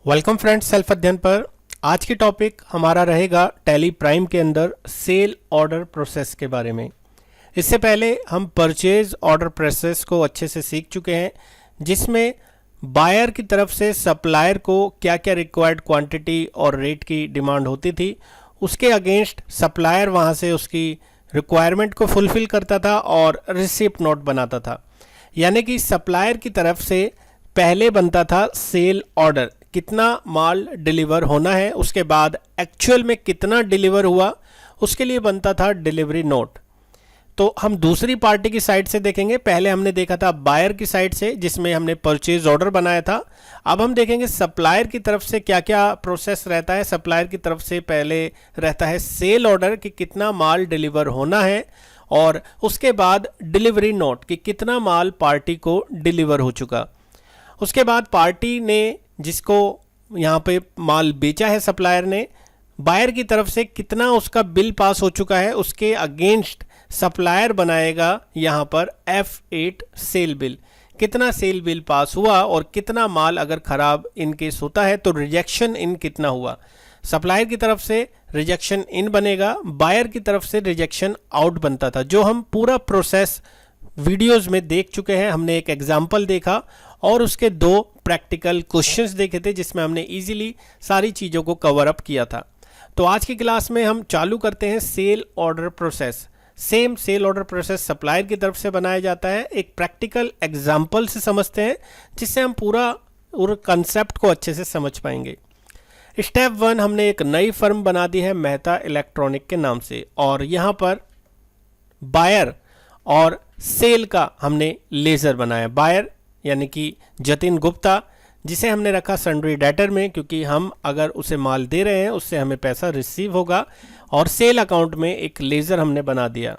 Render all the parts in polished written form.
Welcome friends, self अध्ययन पर आज की टॉपिक हमारा रहेगा टैली प्राइम के अंदर सेल ऑर्डर प्रोसेस के बारे में। इससे पहले हम परचेज ऑर्डर प्रोसेस को अच्छे से सीख चुके हैं, जिसमें बायर की तरफ से सप्लायर को क्या क्या रिक्वायर्ड क्वांटिटी और रेट की डिमांड होती थी, उसके अगेंस्ट सप्लायर वहाँ से उसकी रिक्वायरमेंट को फुलफिल करता था और रिसिप्ट नोट बनाता था। यानी कि सप्लायर की तरफ से पहले बनता था सेल ऑर्डर, कितना माल डिलीवर होना है, उसके बाद एक्चुअल में कितना डिलीवर हुआ उसके लिए बनता था डिलीवरी नोट। तो हम दूसरी पार्टी की साइड से देखेंगे। पहले हमने देखा था बायर की साइड से, जिसमें हमने परचेज ऑर्डर बनाया था। अब हम देखेंगे सप्लायर की तरफ से क्या क्या प्रोसेस रहता है। सप्लायर की तरफ से पहले रहता है सेल ऑर्डर कि कितना माल डिलीवर होना है, और उसके बाद डिलीवरी नोट कि कितना माल पार्टी को डिलीवर हो चुका। उसके बाद पार्टी ने जिसको यहाँ पे माल बेचा है सप्लायर ने, बायर की तरफ से कितना उसका बिल पास हो चुका है, उसके अगेंस्ट सप्लायर बनाएगा यहाँ पर F8 सेल बिल। कितना सेल बिल पास हुआ और कितना माल अगर खराब इन केस होता है तो रिजेक्शन इन कितना हुआ। सप्लायर की तरफ से रिजेक्शन इन बनेगा, बायर की तरफ से रिजेक्शन आउट बनता था, जो हम पूरा प्रोसेस वीडियोस में देख चुके हैं। हमने एक एग्जाम्पल देखा और उसके दो प्रैक्टिकल क्वेश्चंस देखे थे, जिसमें हमने इजीली सारी चीज़ों को कवर अप किया था। तो आज की क्लास में हम चालू करते हैं sale order process. Same sale order process supplier की तरफ से बनाया जाता है। एक प्रैक्टिकल एग्जाम्पल से समझते हैं, जिससे हम पूरा कंसेप्ट को अच्छे से समझ पाएंगे। स्टेप 1, हमने एक नई फर्म बना दी है मेहता इलेक्ट्रॉनिक के नाम से, और यहाँ पर बायर और सेल का हमने लेजर बनाया। बायर यानी कि जतिन गुप्ता, जिसे हमने रखा सन्ड्री डेटर में, क्योंकि हम अगर उसे माल दे रहे हैं उससे हमें पैसा रिसीव होगा, और सेल अकाउंट में एक लेज़र हमने बना दिया।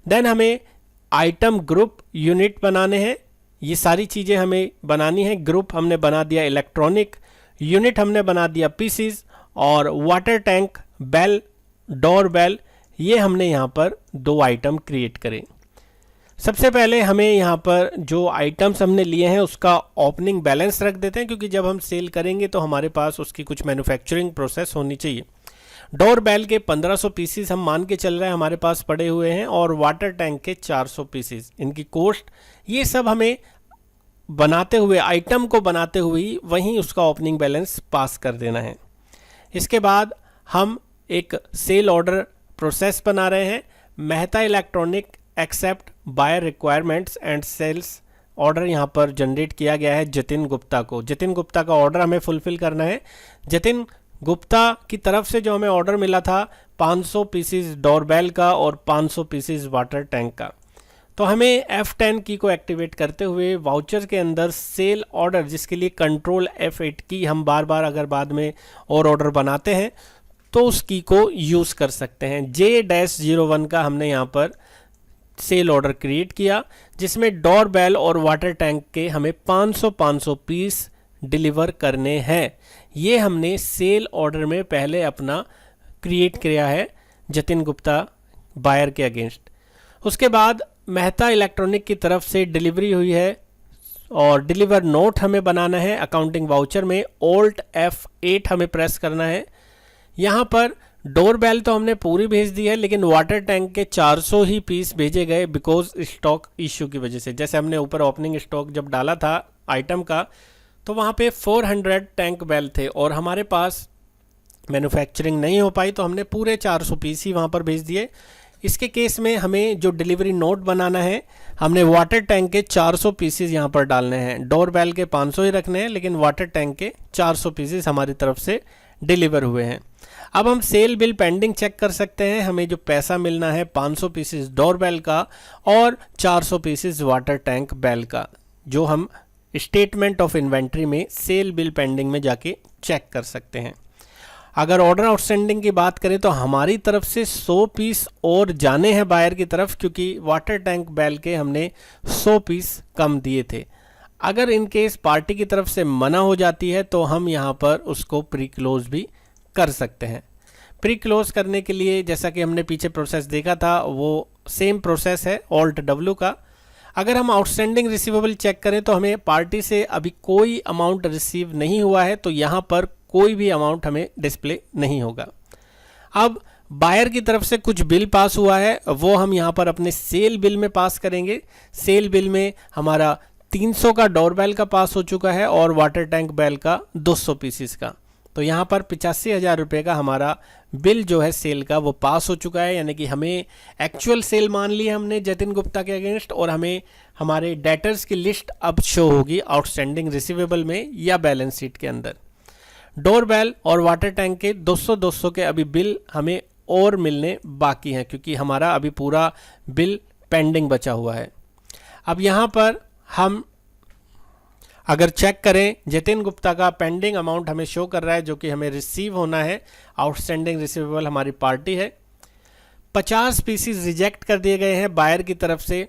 देन हमें आइटम ग्रुप यूनिट बनाने हैं। ये सारी चीज़ें हमें बनानी है। ग्रुप हमने बना दिया इलेक्ट्रॉनिक, यूनिट हमने बना दिया पीसीज, और water tank, bell, door bell, ये हमने यहाँ पर दो आइटम क्रिएट करें। सबसे पहले हमें यहाँ पर जो आइटम्स हमने लिए हैं उसका ओपनिंग बैलेंस रख देते हैं, क्योंकि जब हम सेल करेंगे तो हमारे पास उसकी कुछ मैन्युफैक्चरिंग प्रोसेस होनी चाहिए। डोर बेल के 1500 पीसीस हम मान के चल रहे हैं हमारे पास पड़े हुए हैं, और वाटर टैंक के 400 पीसीस। इनकी कॉस्ट ये सब हमें बनाते हुए, आइटम को बनाते हुए वहीं उसका ओपनिंग बैलेंस पास कर देना है। इसके बाद हम एक सेल ऑर्डर प्रोसेस बना रहे हैं। Mehta electronic except buyer requirements and sales order यहाँ पर जनरेट किया गया है जतिन गुप्ता को। जतिन गुप्ता का ऑर्डर हमें फुलफिल करना है। जतिन गुप्ता की तरफ से जो हमें ऑर्डर मिला था 500 पीसीज डोरबेल का और 500 पीसीज वाटर टैंक का, तो हमें F10 की को एक्टिवेट करते हुए वाउचर के अंदर सेल ऑर्डर, जिसके लिए कंट्रोल F8 की हम बार बार अगर बाद में और ऑर्डर बनाते हैं तो उस की को यूज़ कर सकते हैं। J-01 का हमने यहाँ पर सेल ऑर्डर क्रिएट किया, जिसमें डोर बेल और वाटर टैंक के हमें 500 पीस डिलीवर करने हैं। ये हमने सेल ऑर्डर में पहले अपना क्रिएट किया है जतिन गुप्ता बायर के अगेंस्ट। उसके बाद मेहता इलेक्ट्रॉनिक की तरफ से डिलीवरी हुई है, और डिलीवर नोट हमें बनाना है। अकाउंटिंग वाउचर में Alt F8 हमें प्रेस करना है। यहाँ पर डोर बेल तो हमने पूरी भेज दी है, लेकिन वाटर टैंक के 400 ही पीस भेजे गए बिकॉज स्टॉक इश्यू की वजह से। जैसे हमने ऊपर ओपनिंग स्टॉक जब डाला था आइटम का, तो वहाँ पे 400 टैंक बेल थे और हमारे पास मैन्युफैक्चरिंग नहीं हो पाई, तो हमने पूरे 400 पीस ही वहाँ पर भेज दिए। इसके केस में हमें जो डिलीवरी नोट बनाना है, हमने वाटर टैंक के 400 पीसेस यहाँ पर डालने हैं। डोर बेल के 500 ही रखने हैं, लेकिन वाटर टैंक के 400 पीसेस हमारी तरफ से डिलीवर हुए हैं। अब हम सेल बिल पेंडिंग चेक कर सकते हैं। हमें जो पैसा मिलना है 500 पीसेस डोर बेल का और 400 पीसेस वाटर टैंक बेल का, जो हम स्टेटमेंट ऑफ इन्वेंट्री में सेल बिल पेंडिंग में जाके चेक कर सकते हैं। अगर ऑर्डर आउटस्टैंडिंग की बात करें तो हमारी तरफ से 100 पीस और जाने हैं बायर की तरफ, क्योंकि वाटर टैंक बेल के हमने 100 पीस कम दिए थे। अगर इन केस पार्टी की तरफ से मना हो जाती है तो हम यहाँ पर उसको प्री क्लोज भी कर सकते हैं। प्री क्लोज करने के लिए जैसा कि हमने पीछे प्रोसेस देखा था, वो सेम प्रोसेस है Alt W का। अगर हम आउटस्टैंडिंग रिसीवेबल चेक करें तो हमें पार्टी से अभी कोई अमाउंट रिसीव नहीं हुआ है, तो यहाँ पर कोई भी अमाउंट हमें डिस्प्ले नहीं होगा। अब बायर की तरफ से कुछ बिल पास हुआ है, वो हम यहाँ पर अपने सेल बिल में पास करेंगे। सेल बिल में हमारा 300 का डोरबेल का पास हो चुका है और वाटर टैंक बेल का 200 पीसीस का। तो यहाँ पर 85,000 रुपये का हमारा बिल जो है सेल का वो पास हो चुका है, यानी कि हमें एक्चुअल सेल मान ली हमने जतिन गुप्ता के अगेंस्ट, और हमें हमारे डेटर्स की लिस्ट अब शो होगी आउटस्टैंडिंग रिसीवेबल में या बैलेंस शीट के अंदर। डोरबेल और वाटर टैंक के 200 के अभी बिल हमें और मिलने बाकी हैं, क्योंकि हमारा अभी पूरा बिल पेंडिंग बचा हुआ है। अब यहाँ पर हम अगर चेक करें, जतिन गुप्ता का पेंडिंग अमाउंट हमें शो कर रहा है जो कि हमें रिसीव होना है। आउटस्टैंडिंग रिसीवेबल हमारी पार्टी है। 50 पीसीस रिजेक्ट कर दिए गए हैं बायर की तरफ से,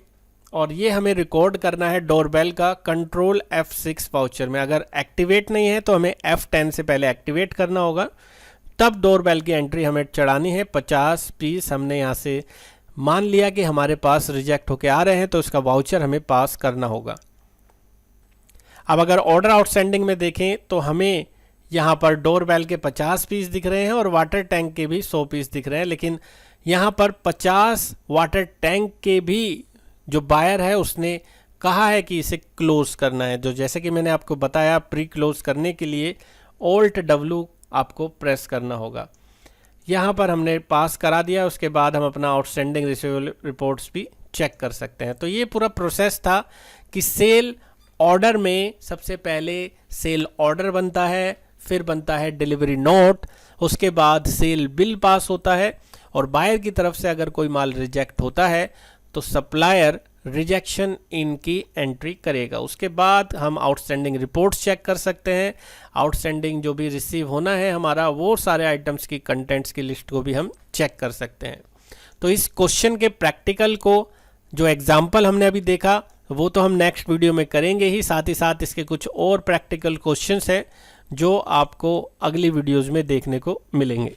और ये हमें रिकॉर्ड करना है डोरबेल का कंट्रोल F6 वाउचर में। अगर एक्टिवेट नहीं है तो हमें F10 से पहले एक्टिवेट करना होगा, तब डोरबेल की एंट्री हमें चढ़ानी है। 50 पीस हमने यहाँ से मान लिया कि हमारे पास रिजेक्ट होके आ रहे हैं, तो इसका वाउचर हमें पास करना होगा। अब अगर ऑर्डर आउटस्टैंडिंग में देखें तो हमें यहाँ पर डोरबेल के 50 पीस दिख रहे हैं और वाटर टैंक के भी 100 पीस दिख रहे हैं, लेकिन यहाँ पर 50 वाटर टैंक के भी जो बायर है उसने कहा है कि इसे क्लोज करना है। जो जैसे कि मैंने आपको बताया, प्री क्लोज करने के लिए Alt W आपको प्रेस करना होगा। यहाँ पर हमने पास करा दिया, उसके बाद हम अपना आउटस्टैंडिंग रिसीवेबल रिपोर्ट्स भी चेक कर सकते हैं। तो ये पूरा प्रोसेस था कि सेल ऑर्डर में सबसे पहले सेल ऑर्डर बनता है, फिर बनता है डिलीवरी नोट, उसके बाद सेल बिल पास होता है, और बायर की तरफ से अगर कोई माल रिजेक्ट होता है तो सप्लायर रिजेक्शन इन की एंट्री करेगा। उसके बाद हम आउटस्टैंडिंग रिपोर्ट्स चेक कर सकते हैं। आउटस्टैंडिंग जो भी रिसीव होना है हमारा, वो सारे आइटम्स की कंटेंट्स की लिस्ट को भी हम चेक कर सकते हैं। तो इस क्वेश्चन के प्रैक्टिकल को, जो एग्जाम्पल हमने अभी देखा, वो तो हम नेक्स्ट वीडियो में करेंगे ही, साथ ही साथ इसके कुछ और प्रैक्टिकल क्वेश्चंस हैं जो आपको अगली वीडियोज़ में देखने को मिलेंगे।